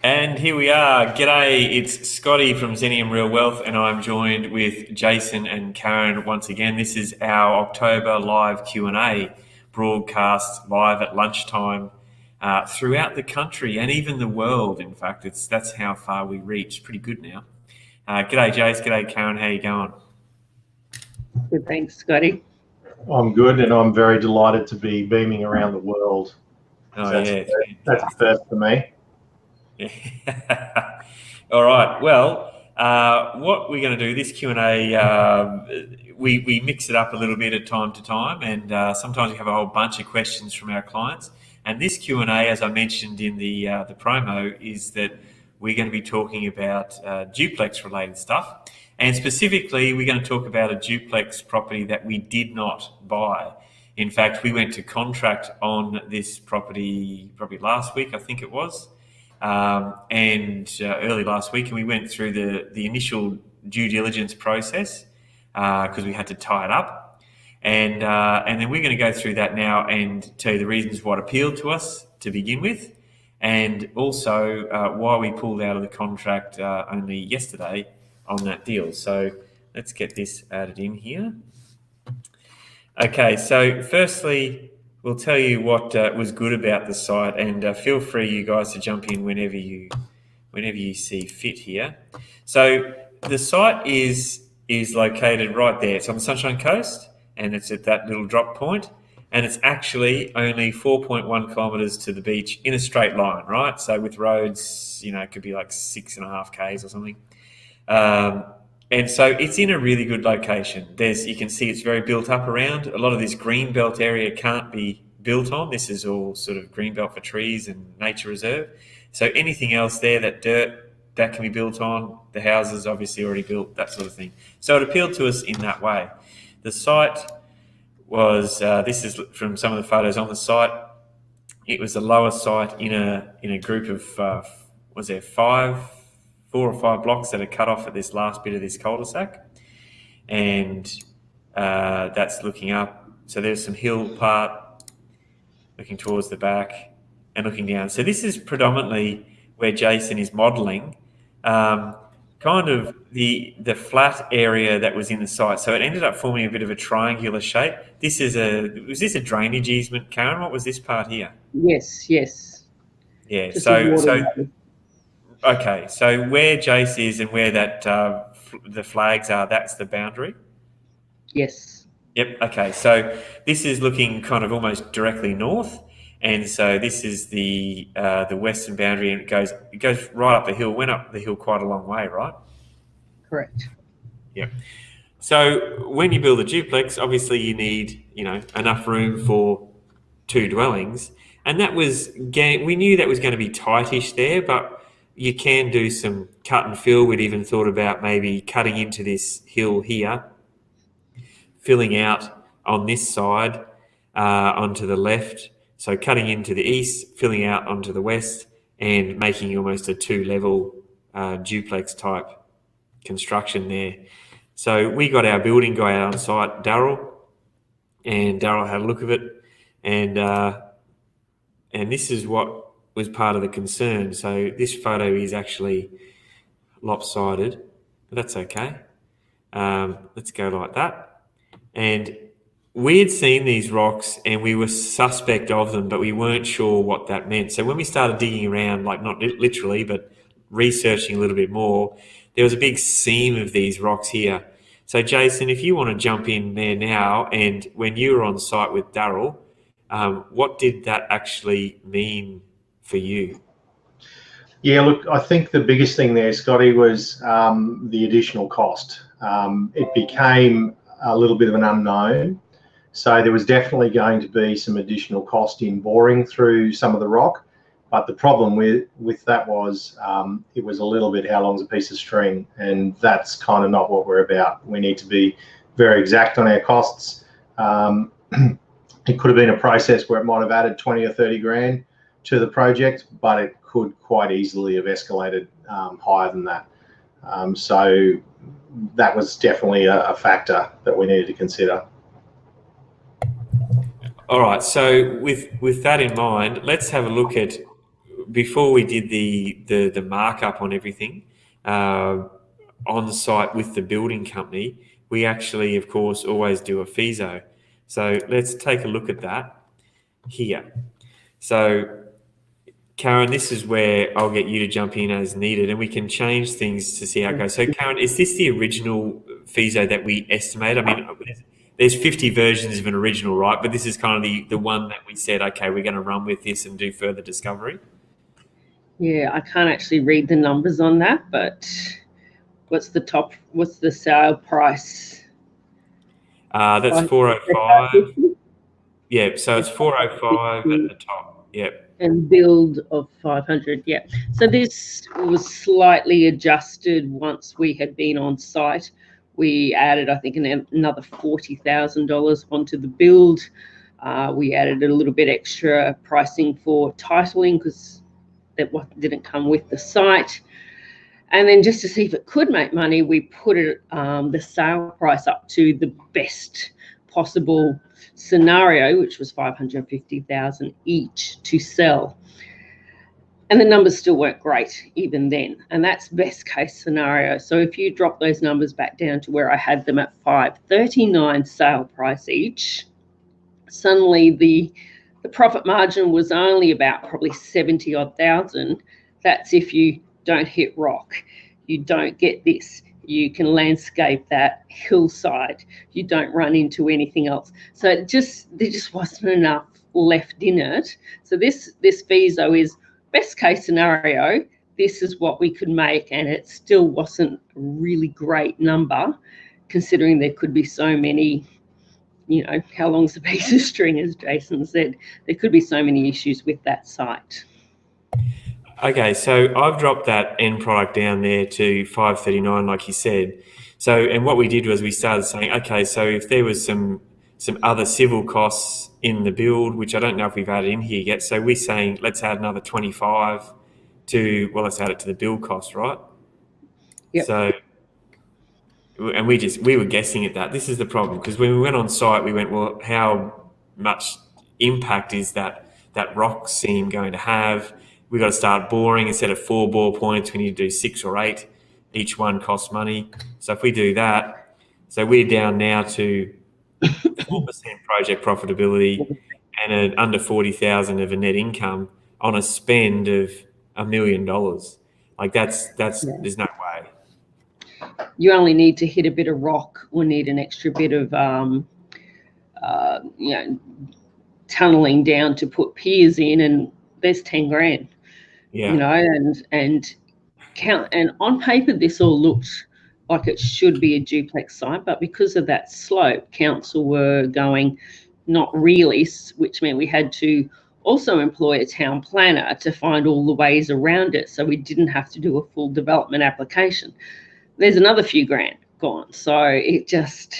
And here we are. G'day, it's Scotty from Zenium Real Wealth, and I'm joined with Jason and Karen once again. This is our October live Q&A broadcast live at lunchtime throughout the country and even the world. In fact, that's how far we reach. Pretty good now. G'day, Jace. G'day, Karen. How you going? Good, thanks, Scotty. I'm good, and I'm very delighted to be beaming around the world. Oh, that's yeah. That's a first for me. Yeah. All right. Well, what we're going to do, this Q&A, we mix it up a little bit at time to time, and sometimes we have a whole bunch of questions from our clients. And this Q&A, as I mentioned in the promo, is that we're going to be talking about duplex-related stuff. And specifically, we're going to talk about a duplex property that we did not buy. In fact, we went to contract on this property probably last week, I think it was. Early last week, and we went through the initial due diligence process because we had to tie it up, and then we're going to go through that now and tell you the reasons what appealed to us to begin with, and also why we pulled out of the contract only yesterday on that deal. So let's get this added in here. Okay, so firstly, we'll tell you what was good about the site, and feel free, you guys, to jump in whenever you see fit here. So the site is located right there. It's on the Sunshine Coast, and it's at that little drop point, and it's actually only 4.1 kilometres to the beach in a straight line, right? So with roads, it could be like 6.5 k's or something. And so it's in a really good location. You can see it's very built up around. A lot of this greenbelt area can't be built on. This is all sort of greenbelt for trees and nature reserve. So anything else there, that dirt, that can be built on. The houses obviously already built, that sort of thing. So it appealed to us in that way. The site was, this is from some of the photos on the site. It was the lower site in a group of, was there 4 or 5 blocks that are cut off at this last bit of this cul-de-sac, and that's looking up. So there's some hill part looking towards the back and looking down. So this is predominantly where Jason is modelling, kind of the flat area that was in the site. So it ended up forming a bit of a triangular shape. Was this a drainage easement, Karen? What was this part here? Yes. Yeah. So. Okay, so where Jace is and where that the flags are, that's the boundary? Yes. Yep, okay. So this is looking kind of almost directly north, and so this is the western boundary, and it goes right up the hill, went up the hill quite a long way, right? Correct. Yep. So when you build a duplex, obviously you need, enough room for 2 dwellings, and we knew that was going to be tightish there, but you can do some cut and fill. We'd even thought about maybe cutting into this hill here, filling out on this side onto the left. So cutting into the east, filling out onto the west, and making almost a 2-level duplex type construction there. So we got our building guy out on site, Daryl, and Daryl had a look at it, and this is what was part of the concern. So this photo is actually lopsided, but that's okay. Let's go like that. And we had seen these rocks and we were suspect of them, but we weren't sure what that meant. So when we started digging around, like not literally, but researching a little bit more, there was a big seam of these rocks here. So Jason, if you want to jump in there now, and when you were on site with Daryl, what did that actually mean for you? Yeah, look, I think the biggest thing there, Scotty, was the additional cost. It became a little bit of an unknown. So there was definitely going to be some additional cost in boring through some of the rock. But the problem with that was it was a little bit how long's a piece of string, and that's kind of not what we're about. We need to be very exact on our costs. It could have been a process where it might have added 20 or 30 grand to the project, but it could quite easily have escalated higher than that. So that was definitely a factor that we needed to consider. All right, so with that in mind, let's have a look at before we did the markup on everything on site with the building company, we actually, of course, always do a FISO. So let's take a look at that here. So Karen, this is where I'll get you to jump in as needed, and we can change things to see how it goes. So Karen, is this the original FISO that we estimate? I mean, there's 50 versions of an original, right? But this is kind of the one that we said, okay, we're going to run with this and do further discovery. Yeah, I can't actually read the numbers on that, but what's the sale price? That's 405. Yeah, so it's 405 at the top. Yep. And build of 500. Yeah. So this was slightly adjusted once we had been on site. We added, I think, another $40,000 onto the build. We added a little bit extra pricing for titling because that didn't come with the site. And then just to see if it could make money, we put it the sale price up to the best possible scenario, which was 550,000 each to sell. And the numbers still weren't great even then. And that's best case scenario. So if you drop those numbers back down to where I had them at 539 sale price each, suddenly the profit margin was only about probably 70 odd thousand. That's if you don't hit rock, you don't get this, you can landscape that hillside, you don't run into anything else. So there just wasn't enough left in it. So this FISO is best case scenario. This is what we could make, and it still wasn't a really great number, considering there could be so many, you know, how long's a piece of string, as Jason said. There could be so many issues with that site. Okay, so I've dropped that end product down there to 539, like you said. So, and what we did was we started saying, okay, so if there was some other civil costs in the build, which I don't know if we've added in here yet, so we're saying let's add another 25 to, well, let's add it to the build cost, right? Yep. So, and we were guessing at that. This is the problem, because when we went on site, we went, well, how much impact is that rock seam going to have? We've got to start boring. Instead of 4 bore points, we need to do 6 or 8. Each one costs money. So if we do that, so we're down now to 4% project profitability and under 40,000 of a net income on a spend of $1 million. Like that's there's no way. You only need to hit a bit of rock or need an extra bit of tunneling down to put piers in, and there's 10 grand. Yeah. You know, and on paper this all looked like it should be a duplex site, but because of that slope, council were going not really, which meant we had to also employ a town planner to find all the ways around it, so we didn't have to do a full development application. There's another few grand gone. So it just,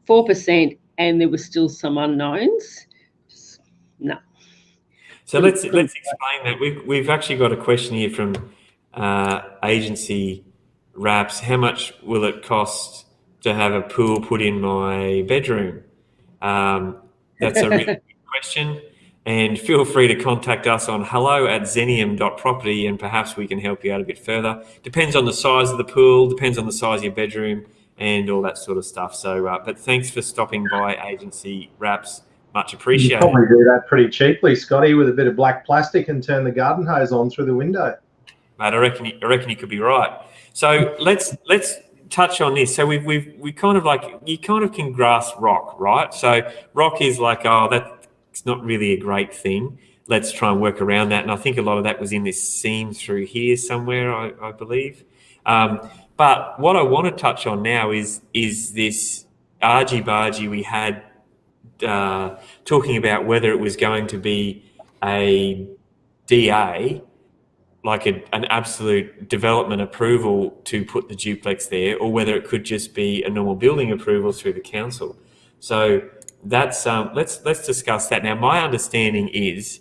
4%, and there were still some unknowns. No. So let's explain that. We've actually got a question here from Agency Wraps. How much will it cost to have a pool put in my bedroom? That's a really good question. And feel free to contact us on hello@zenium.property, and perhaps we can help you out a bit further. Depends on the size of the pool, depends on the size of your bedroom, and all that sort of stuff. So, but thanks for stopping by, Agency Wraps. Much appreciated. You probably do that pretty cheaply, Scotty, with a bit of black plastic and turn the garden hose on through the window. Mate, I reckon you could be right. So let's touch on this. So we kind of like, you kind of can grasp rock, right? So rock is like, oh, that's not really a great thing. Let's try and work around that. And I think a lot of that was in this seam through here somewhere, I believe. But what I want to touch on now is this argy-bargy we had talking about whether it was going to be a DA, like an absolute development approval to put the duplex there, or whether it could just be a normal building approval through the council. So that's let's discuss that. Now, my understanding is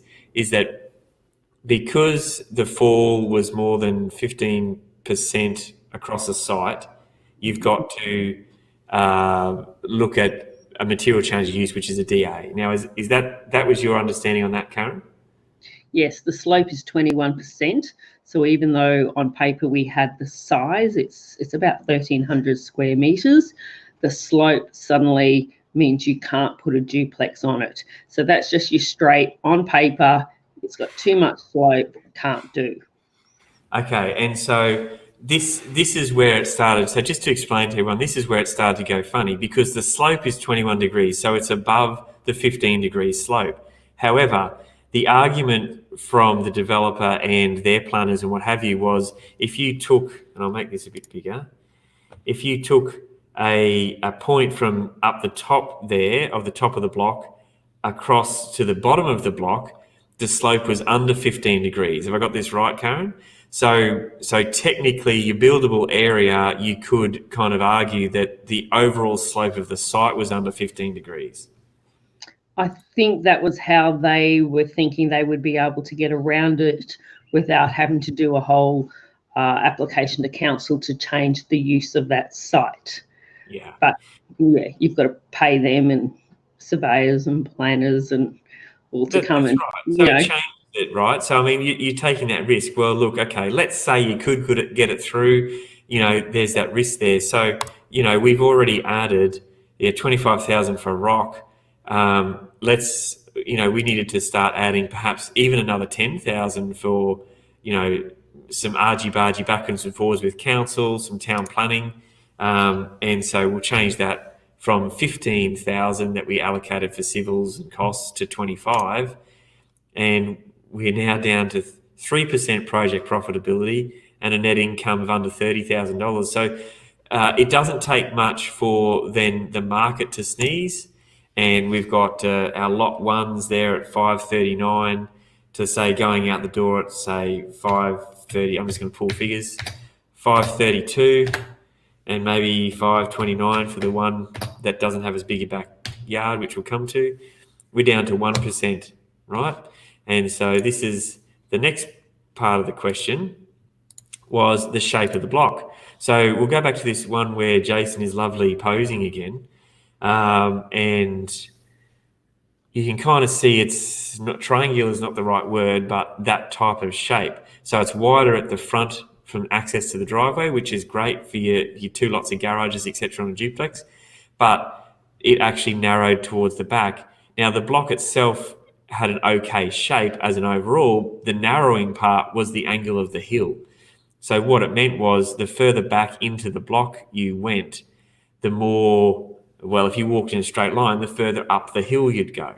that because the fall was more than 15% across the site, you've got to look at a material change of use, which is a DA. Now, is that was your understanding on that, Karen? Yes, the slope is 21%. So even though on paper we had the size, it's about 1,300 square metres, the slope suddenly means you can't put a duplex on it. So that's just your straight on paper. It's got too much slope, can't do. Okay, and so this is where it started. So just to explain to everyone, this is where it started to go funny because the slope is 21 degrees, so it's above the 15 degree slope. However, the argument from the developer and their planners and what have you was if you took, and I'll make this a bit bigger, if you took a point from up the top there of the top of the block across to the bottom of the block, the slope was under 15 degrees. Have I got this right, Karen? So technically your buildable area, you could kind of argue that the overall slope of the site was under 15 degrees. I think that was how they were thinking they would be able to get around it without having to do a whole application to council to change the use of that site. Yeah. But yeah, you've got to pay them and surveyors and planners and all to come and, right. So it changed it, right? So, I mean, you're taking that risk. Well, look, okay, let's say you could get it through, there's that risk there. So, we've already added 25,000 for rock. We needed to start adding perhaps even another 10,000 for, some argy-bargy backwards and forwards with council, some town planning. And so we'll change that from 15,000 that we allocated for civils and costs to 25. And we're now down to 3% project profitability and a net income of under $30,000. So it doesn't take much for then the market to sneeze. And we've got our lot ones there at 539 to say going out the door at say 530. I'm just going to pull figures, 532, and maybe 529 for the one that doesn't have as big a backyard, which we'll come to. We're down to 1%, right? And so this is the next part of the question was the shape of the block. So we'll go back to this one where Jason is lovely posing again. And you can kind of see it's not triangular is not the right word, but that type of shape. So it's wider at the front from access to the driveway, which is great for your 2 lots of garages, etc. on a duplex, but it actually narrowed towards the back. Now the block itself had an okay shape as an overall. The narrowing part was the angle of the hill. So what it meant was the further back into the block you went, the more, well, if you walked in a straight line, the further up the hill you'd go.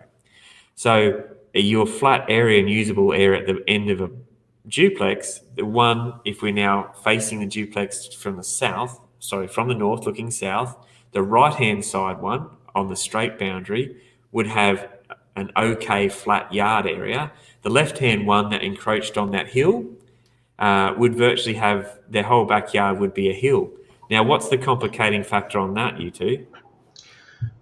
So your flat area and usable area at the end of a duplex, the one, if we're now facing the duplex from the north looking south, the right-hand side one on the straight boundary would have an okay flat yard area. The left-hand one that encroached on that hill would virtually have their whole backyard would be a hill. Now, what's the complicating factor on that, you two?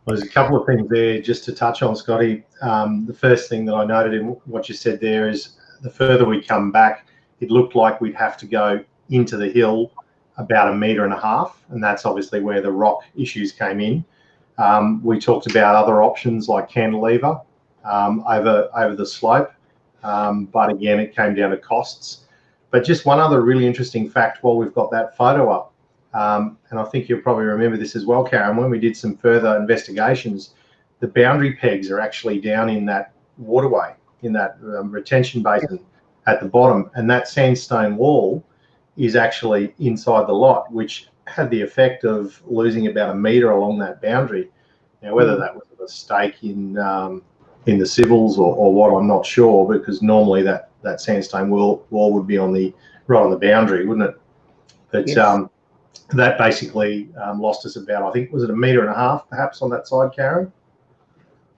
Well, there's a couple of things there just to touch on, Scotty. The first thing that I noted in what you said there is the further we come back, it looked like we'd have to go into the hill about 1.5 meters, and that's obviously where the rock issues came in. We talked about other options like cantilever over the slope, but again, it came down to costs. But just one other really interesting fact while we've got that photo up, and I think you'll probably remember this as well, Karen, when we did some further investigations, the boundary pegs are actually down in that waterway, in that retention basin at the bottom, and that sandstone wall is actually inside the lot, which had the effect of losing about 1 meter along that boundary. Now, whether that was a mistake in the civils or what, I'm not sure, because normally that sandstone wall would be right on the boundary, wouldn't it? But yes. That basically lost us about, I think, was it 1.5 meters perhaps on that side, Karen?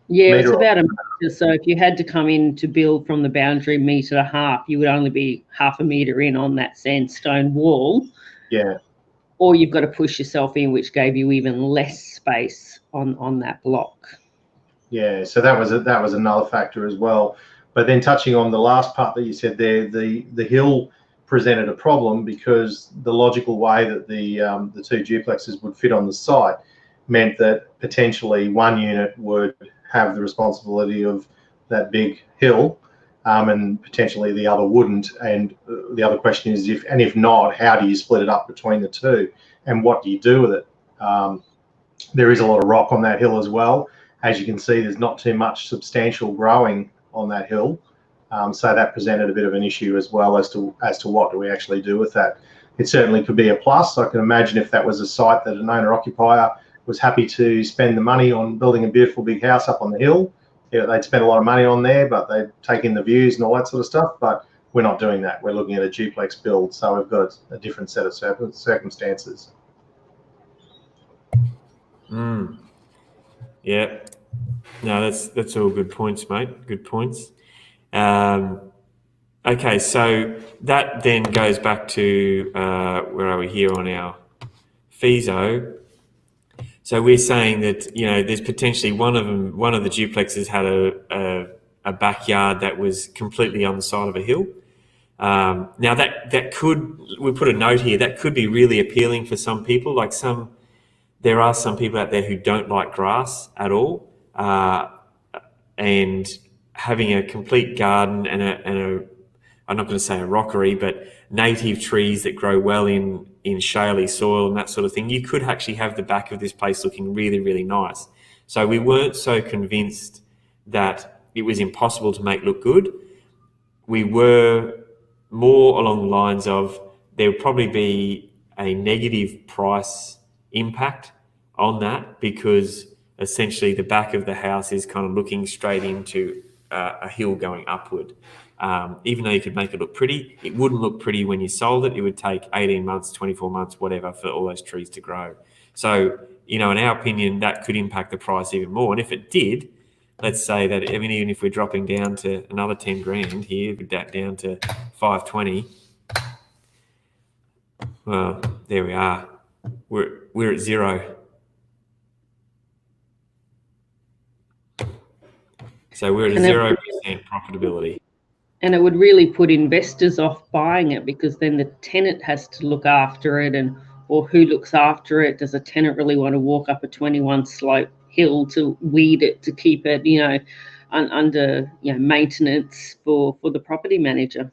Yeah, it's about 1 meter. So if you had to come in to build from the boundary 1.5 meters, you would only be 0.5 meter in on that sandstone wall. Yeah. Or you've got to push yourself in, which gave you even less space on that block. Yeah, so that was another factor as well. But then touching on the last part that you said there, the hill presented a problem because the logical way that the 2 duplexes would fit on the site meant that potentially one unit would have the responsibility of that big hill, and potentially the other wouldn't. And the other question is, if not, how do you split it up between the two, and what do you do with it? There is a lot of rock on that hill as well. As you can see, there's not too much substantial growing on that hill, so that presented a bit of an issue as well as to what do we actually do with that. It certainly could be a plus. I can imagine if that was a site that an owner-occupier was happy to spend the money on building a beautiful big house up on the hill, they'd spend a lot of money on there, but they'd take in the views and all that sort of stuff. But we're not doing that. We're looking at a duplex build, so we've got a different set of circumstances. Yeah. No, that's all good points, mate. Good points. Okay, so that then goes back to where are we here on our FISO? So we're saying that, you know, there's potentially one of the duplexes had a backyard that was completely on the side of a hill. Now that could, we put a note here, that could be really appealing for some people. Like there are some people out there who don't like grass at all, and having a complete garden and a I'm not going to say a rockery, but native trees that grow well in shaly soil and that sort of thing, you could actually have the back of this place looking really, really nice. So we weren't so convinced that it was impossible to make look good. We were more along the lines of there would probably be a negative price impact on that, because essentially the back of the house is kind of looking straight into a hill going upward. Even though you could make it look pretty, it wouldn't look pretty when you sold it. It would take 18 months, 24 months, whatever, for all those trees to grow. So, you know, in our opinion, that could impact the price even more. And if it did, let's say that, I mean, even if we're dropping down to another 10 grand here, down to 520, well, there we are. We're at zero. So we're at a 0% profitability. And it would really put investors off buying it, because then the tenant has to look after it, or who looks after it? Does a tenant really want to walk up a 21 slope hill to weed it, to keep it, you know, under, you know, maintenance for the property manager?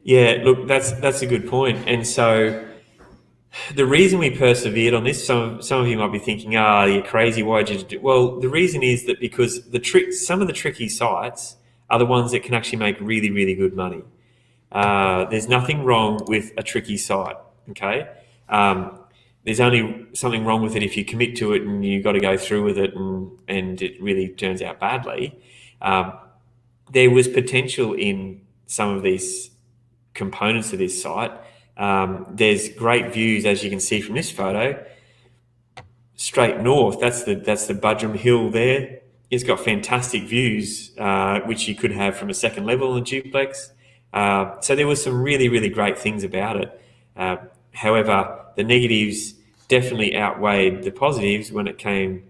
Yeah, look, that's a good point. And so the reason we persevered on this, some of you might be thinking, you're crazy, why'd you do? Well, the reason is that because some of the tricky sites are the ones that can actually make really, really good money. There's nothing wrong with a tricky site, okay? There's only something wrong with it if you commit to it and you've got to go through with it and it really turns out badly. There was potential in some of these components of this site. There's great views, as you can see from this photo, straight north. That's the Budrum Hill there. It's got fantastic views, which you could have from a second level in a duplex. So there were some really, really great things about it. However, the negatives definitely outweighed the positives when it came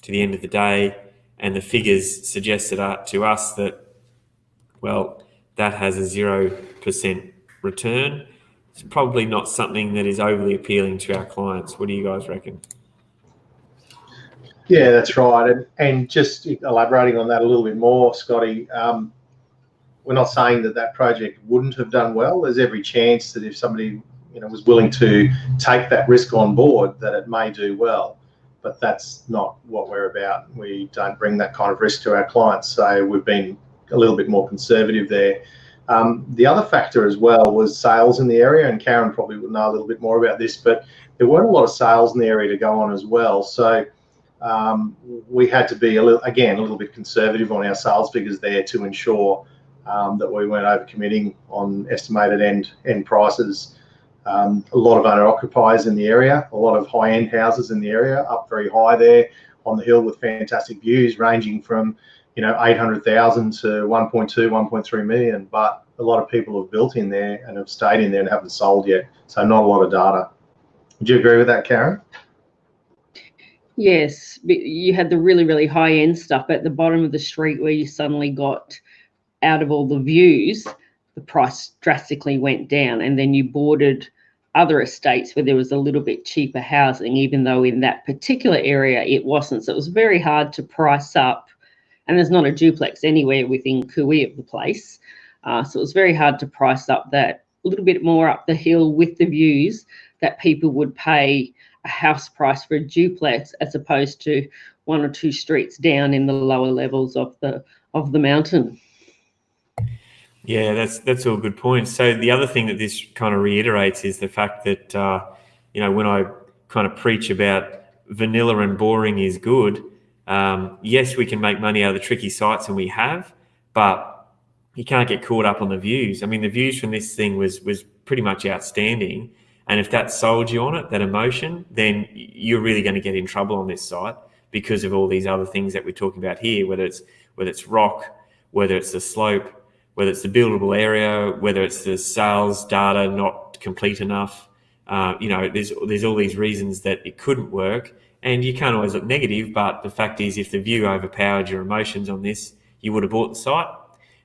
to the end of the day, and the figures suggested to us that, well, that has a 0% return. It's probably not something that is overly appealing to our clients. What do you guys reckon? Yeah, that's right. And just elaborating on that a little bit more, Scotty, we're not saying that project wouldn't have done well. There's every chance that if somebody, you know, was willing to take that risk on board, that it may do well. But that's not what we're about. We don't bring that kind of risk to our clients. So we've been a little bit more conservative there. The other factor as well was sales in the area, and Karen probably would know a little bit more about this, but there weren't a lot of sales in the area to go on as well. So we had to be a little bit conservative on our sales figures there to ensure that we weren't overcommitting on estimated end prices. A lot of owner occupiers in the area, a lot of high-end houses in the area, up very high there on the hill with fantastic views ranging from, you know, 800,000 to 1.2, 1.3 million. But a lot of people have built in there and have stayed in there and haven't sold yet. So not a lot of data. Would you agree with that, Karen? Yes, you had the really, really high-end stuff at the bottom of the street where you suddenly got, out of all the views, the price drastically went down, and then you boarded other estates where there was a little bit cheaper housing, even though in that particular area it wasn't. So it was very hard to price up and there's not a duplex anywhere within Kui of the place. So it was very hard to price up that a little bit more up the hill with the views that people would pay a house price for a duplex as opposed to 1 or 2 streets down in the lower levels of the mountain. Yeah, that's all good points. So the other thing that this kind of reiterates is the fact that when I kind of preach about vanilla and boring is good, yes, we can make money out of the tricky sites, and we have, but you can't get caught up on the views. I mean, the views from this thing was pretty much outstanding, and if that sold you on it, that emotion, then you're really going to get in trouble on this site because of all these other things that we're talking about here, whether it's rock, whether it's the slope, whether it's the buildable area, whether it's the sales data not complete enough. There's all these reasons that it couldn't work, and you can't always look negative, but the fact is, if the view overpowered your emotions on this, you would have bought the site.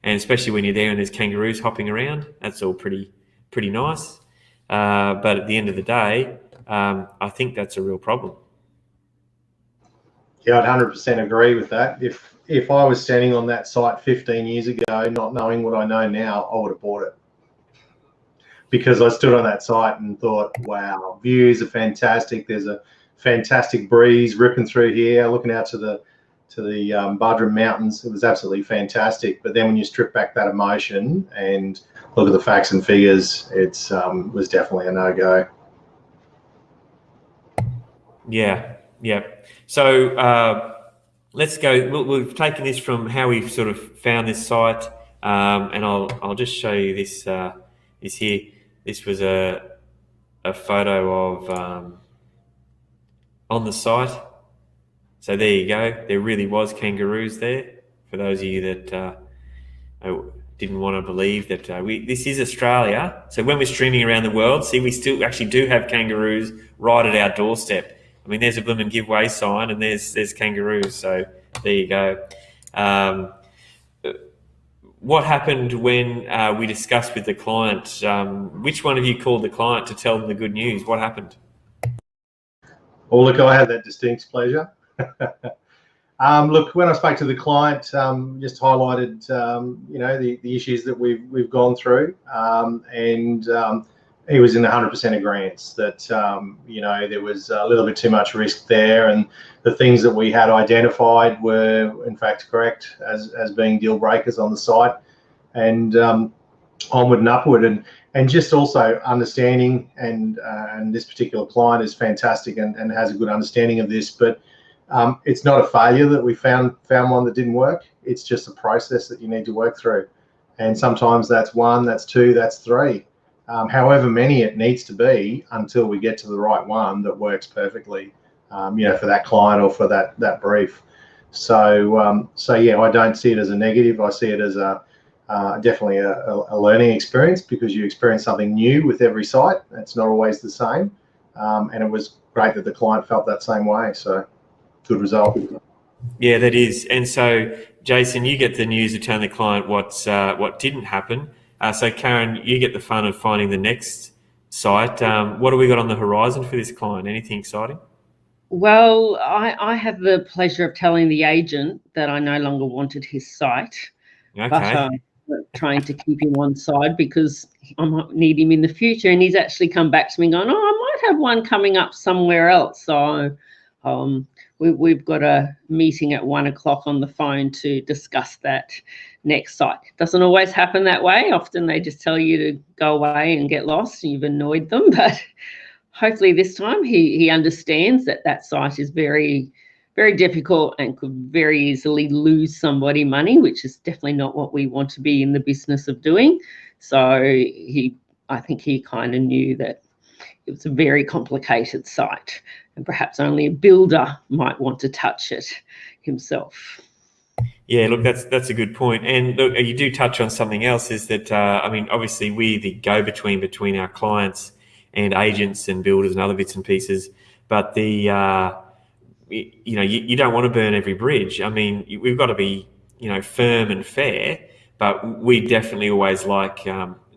And especially when you're there and there's kangaroos hopping around, that's all pretty nice. But at the end of the day, I think that's a real problem. Yeah, I'd 100% agree with that. If I was standing on that site 15 years ago, not knowing what I know now, I would have bought it. Because I stood on that site and thought, wow, views are fantastic. There's a fantastic breeze ripping through here, looking out to the Buderim Mountains. It was absolutely fantastic. But then when you strip back that emotion and look at the facts and figures, it was definitely a no-go. Yeah. So let's go. We've taken this from how we've sort of found this site, and I'll just show you this here. This was a photo of on the site. So there you go. There really was kangaroos there. For those of you that didn't want to believe that this is Australia. So when we're streaming around the world, see, we still actually do have kangaroos right at our doorstep. I mean, there's a blooming giveaway sign, and there's kangaroos. So there you go. What happened when we discussed with the client? Which one of you called the client to tell them the good news? What happened? Well, look, I had that distinct pleasure. Look, when I spoke to the client, just highlighted, the issues that we've gone through, and he was in 100% agreement that, there was a little bit too much risk there, and the things that we had identified were in fact correct as being deal breakers on the site, and onward and upward, and just also understanding, and this particular client is fantastic and has a good understanding of this, but it's not a failure that we found one that didn't work. It's just a process that you need to work through, and sometimes that's 1, that's 2, that's 3. However many it needs to be until we get to the right one that works perfectly, for that client or for that brief. So yeah, I don't see it as a negative. I see it as definitely a learning experience, because you experience something new with every site. It's not always the same, and it was great that the client felt that same way. So good result. Yeah, that is. And so, Jason, you get the news of telling the client what didn't happen. So, Karen, you get the fun of finding the next site. What have we got on the horizon for this client? Anything exciting? Well, I have the pleasure of telling the agent that I no longer wanted his site. Okay. But trying to keep him on side because I might need him in the future. And he's actually come back to me going, I might have one coming up somewhere else. So we've got a meeting at 1 o'clock on the phone to discuss that next site. Doesn't always happen that way. Often they just tell you to go away and get lost and you've annoyed them. But hopefully this time he understands that site is very, very difficult and could very easily lose somebody money, which is definitely not what we want to be in the business of doing. So I think he kind of knew that it was a very complicated site and perhaps only a builder might want to touch it himself. Yeah, look, that's a good point. And look, you do touch on something else, is that, obviously we're the go-between between our clients and agents and builders and other bits and pieces, but you don't want to burn every bridge. I mean, we've got to be, firm and fair, but we definitely always like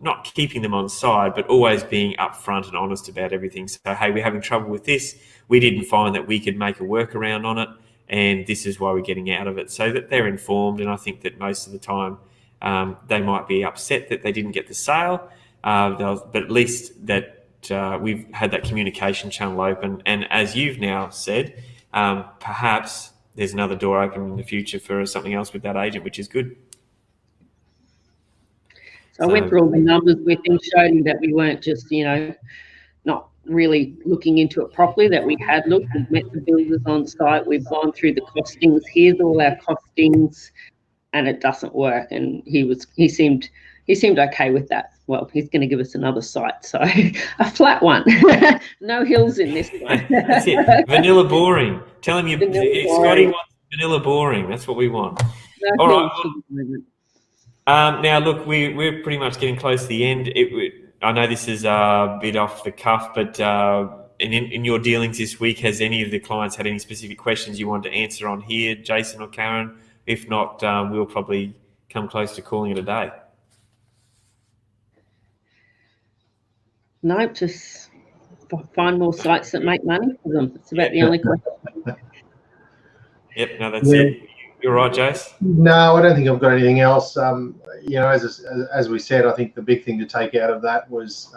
not keeping them on side, but always being upfront and honest about everything. So, hey, we're having trouble with this. We didn't find that we could make a workaround on it, and this is why we're getting out of it, so that they're informed. And I think that most of the time they might be upset that they didn't get the sale, but at least that we've had that communication channel open. And as you've now said, perhaps there's another door open in the future for something else with that agent, which is good. So I went through all the numbers with him, showed him that we weren't just, not really looking into it properly, that we had looked. We've met the builders on site. We've gone through the costings. Here's all our costings, and it doesn't work. And he seemed okay with that. Well, he's going to give us another site, so a flat one, no hills in this one. That's it. Vanilla boring. Tell him Scotty wants vanilla boring. That's what we want. No All hills right. for the moment. Now, look, we're pretty much getting close to the end. I know this is a bit off the cuff, but in your dealings this week, has any of the clients had any specific questions you want to answer on here, Jason or Karen? If not, we'll probably come close to calling it a day. No, just find more sites that make money for them. It's about the only question. Yep, no, that's it. You're right, Jace? No, I don't think I've got anything else. As we said, I think the big thing to take out of that was,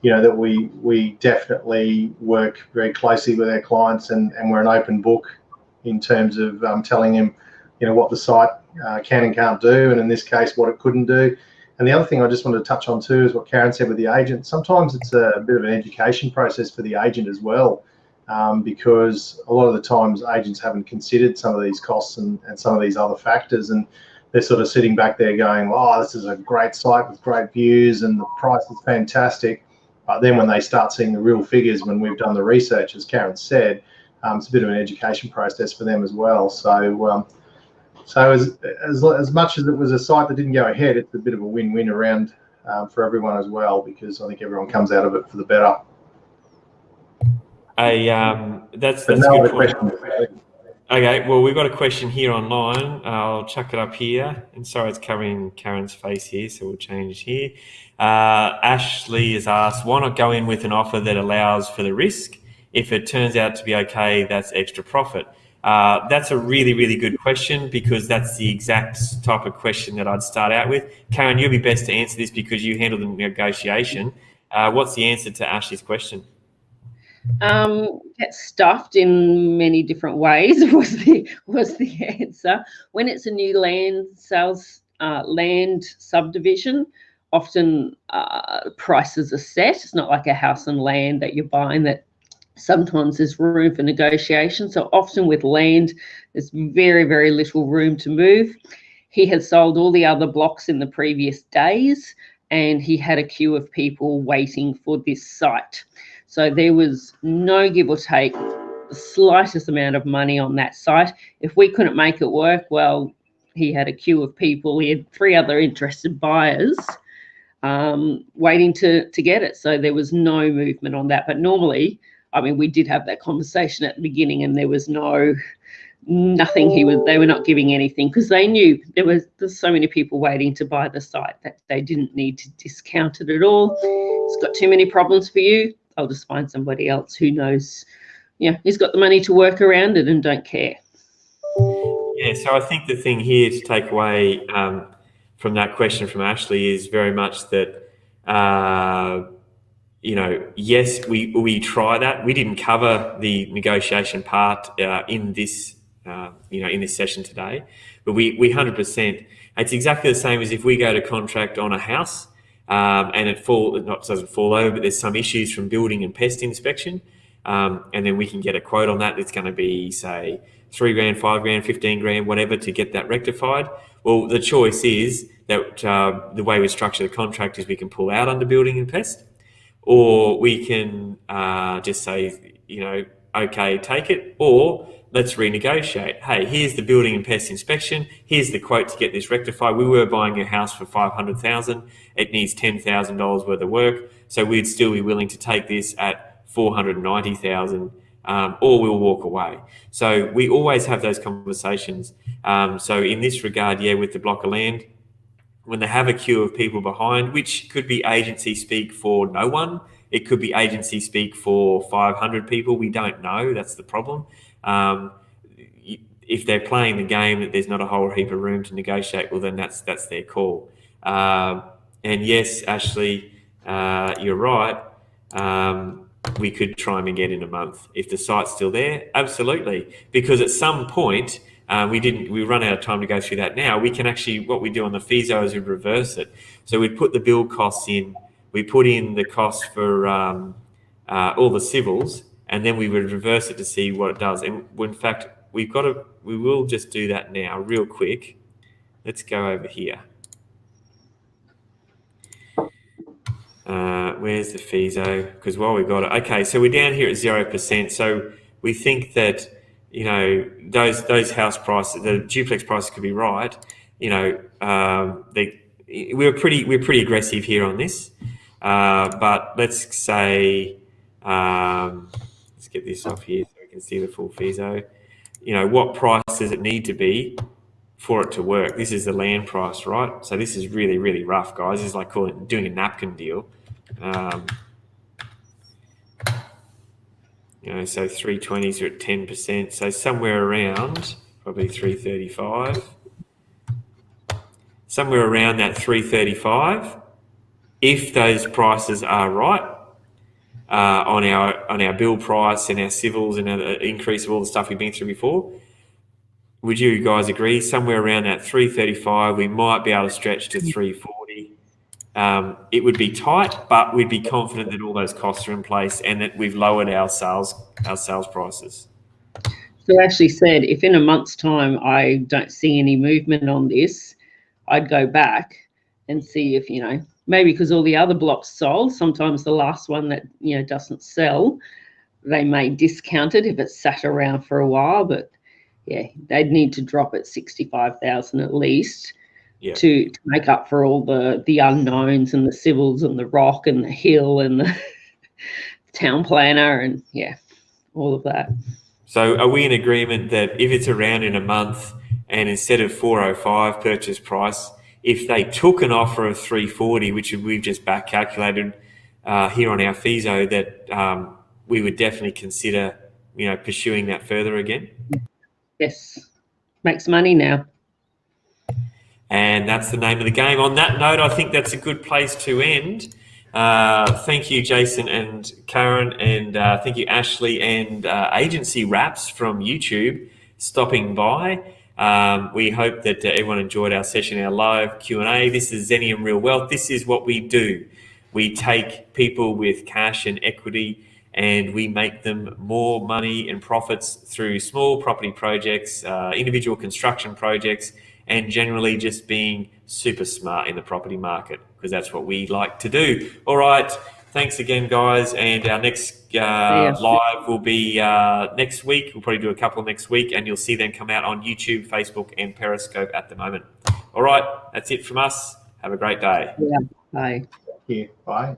that we definitely work very closely with our clients, and we're an open book in terms of telling them, what the site can and can't do, and in this case, what it couldn't do. And the other thing I just wanted to touch on too is what Karen said with the agent. Sometimes it's a bit of an education process for the agent as well. Because a lot of the times agents haven't considered some of these costs and some of these other factors, and they're sort of sitting back there going, oh, this is a great site with great views and the price is fantastic. But then when they start seeing the real figures, when we've done the research, as Karen said, it's a bit of an education process for them as well. So as much as it was a site that didn't go ahead, it's a bit of a win-win around for everyone as well, because I think everyone comes out of it for the better. That's a good point. Okay, well, we've got a question here online. I'll chuck it up here. And sorry, it's covering Karen's face here, so we'll change here. Ashley has asked, why not go in with an offer that allows for the risk? If it turns out to be okay, that's extra profit. That's a really, really good question, because that's the exact type of question that I'd start out with. Karen, you'll be best to answer this because you handle the negotiation. What's the answer to Ashley's question? Get stuffed in many different ways was the answer. When it's a new land sales, land subdivision, often prices are set. It's not like a house and land that you're buying that sometimes there's room for negotiation. So often with land, there's very, very little room to move. He had sold all the other blocks in the previous days, and he had a queue of people waiting for this site. So there was no give or take the slightest amount of money on that site. If we couldn't make it work, well, he had a queue of people. He had 3 other interested buyers waiting to get it. So there was no movement on that. But normally, I mean, we did have that conversation at the beginning, and there was nothing. They were not giving anything, because they knew there's so many people waiting to buy the site that they didn't need to discount it at all. It's got too many problems for you. I'll just find somebody else who knows, he's got the money to work around it and don't care. Yeah, so I think the thing here to take away from that question from Ashley is very much that, yes, we try that. We didn't cover the negotiation part in this, in this session today, but we 100%. It's exactly the same as if we go to contract on a house. And it doesn't fall over, but there's some issues from building and pest inspection. And then we can get a quote on that. It's going to be, say, $3,000, $5,000, $15,000, whatever, to get that rectified. Well, the choice is that the way we structure the contract is we can pull out under building and pest, or we can just say, okay, take it, or let's renegotiate. Hey, here's the building and pest inspection. Here's the quote to get this rectified. We were buying a house for $500,000. It needs $10,000 worth of work. So we'd still be willing to take this at $490,000, or we'll walk away. So we always have those conversations. So in this regard, with the block of land, when they have a queue of people behind, which could be agency speak for no one, it could be agency speak for 500 people. We don't know. That's the problem. if they're playing the game that there's not a whole heap of room to negotiate, well, then that's their call. And yes, Ashley, you're right. We could try them again in a month if the site's still there. Absolutely, because at some point we run out of time to go through that now. We can actually, what we do on the FISO is we reverse it. So we put the build costs in. We put in the cost for all the civils, and then we would reverse it to see what it does. And in fact, we will just do that now real quick. Let's go over here. Where's the FISO? Because while we've got it, okay, so we're down here at 0%. So we think that, you know, those house prices, the duplex prices could be right. You know, we're pretty aggressive here on this. But let's say, let's get this off here so we can see the full FISO. You know, what price does it need to be for it to work? This is the land price, right? So this is really, really rough, guys. It's like doing a napkin deal. You know, so 320s are at 10%. So somewhere around probably 335. Somewhere around that 335. If those prices are right on our bill price and our civils and our increase of all the stuff we've been through before, would you guys agree? Somewhere around that 335, we might be able to stretch to 340. It would be tight, but we'd be confident that all those costs are in place and that we've lowered our sales prices. So Ashley said, if in a month's time I don't see any movement on this, I'd go back and see if, you know, maybe because all the other blocks sold, sometimes the last one that, you know, doesn't sell, they may discount it if it's sat around for a while, but yeah, they'd need to drop at 65,000 at least to make up for all the unknowns and the civils and the rock and the hill and the town planner and all of that. So are we in agreement that if it's around in a month and instead of 405 purchase price, if they took an offer of 340, which we've just back calculated here on our FISO, that we would definitely consider, you know, pursuing that further again? Yes, makes money now. And that's the name of the game. On that note, I think that's a good place to end. Thank you, Jason and Karen, and thank you, Ashley and Agency Wraps from YouTube stopping by. We hope that everyone enjoyed our session, our live Q&A. This is Xenium Real Wealth. This is what we do. We take people with cash and equity and we make them more money and profits through small property projects, individual construction projects, and generally just being super smart in the property market, because that's what we like to do. All right. Thanks again, guys. And our next live will be next week. We'll probably do a couple next week, and you'll see them come out on YouTube, Facebook, and Periscope at the moment. All right. That's it from us. Have a great day. Yeah. Bye. Thank you. Bye.